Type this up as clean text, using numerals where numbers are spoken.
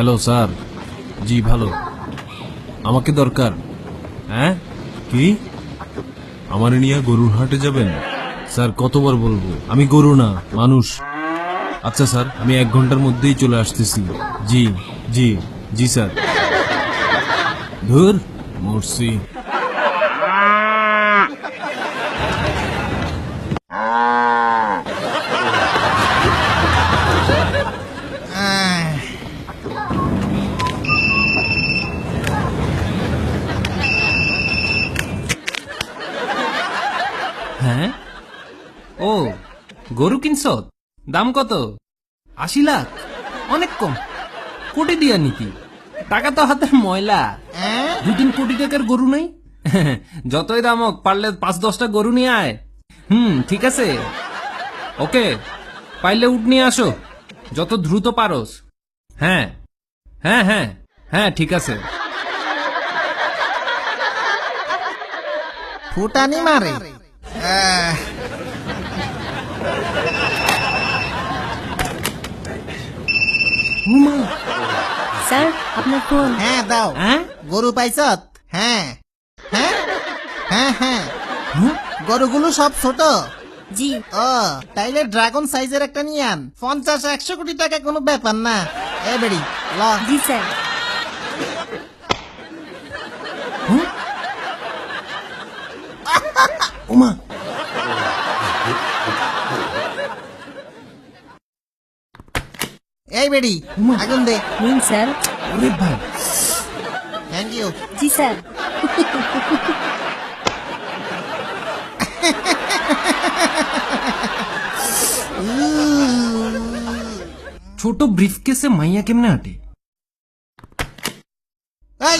Hello sir. জি ভালো। আমাকে দরকার। হ্যাঁ কি? আমার নিয়ে গরুর হাটে যাবেন? স্যার কতবার বলবো আমি গরু না মানুষ। আচ্ছা স্যার, আমি 1 ঘন্টার মধ্যেই চলে আসতেছি। জি জি জি স্যার। ধুর, মরছি। হ্যাঁ, ও গরু কিনছ? দাম কত? 80 লাখ? অনেক কম। কোটি দিয়া নিতি, টাকা তো হাতের ময়লা। 2-3 কোটি টাকার গরু নাই? যতই দাম হোক, পারলে 5-10টা গরু নিয়ে আয়। ঠিক আছে, ওকে। পাইলে উঠ নিয়ে আসো, যত দ্রুত পারোস। হ্যাঁ হ্যাঁ হ্যাঁ হ্যাঁ, ঠিক আছে। ফুটানি মারে। স্যার আপনার ফোন। হ্যাঁ দাও। হ্যাঁ গরু পাইছত? হ্যাঁ হ্যাঁ হ্যাঁ হ্যাঁ। গরুগুলো সব ছোট। জি ও তাইলে ড্রাগন সাইজের একটা নিয়ে আন। 50-100 কোটি টাকা কোনো ব্যাপার না। এ বেড়ি ল। জি স্যার। ওমা, এই বেড়ি আগুন দে। নিন স্যার। ওরে ভাই, থ্যাংক ইউ। G sir. ছোট ব্রিফকেসে মাইয়া কেমনে হাঁটে? এই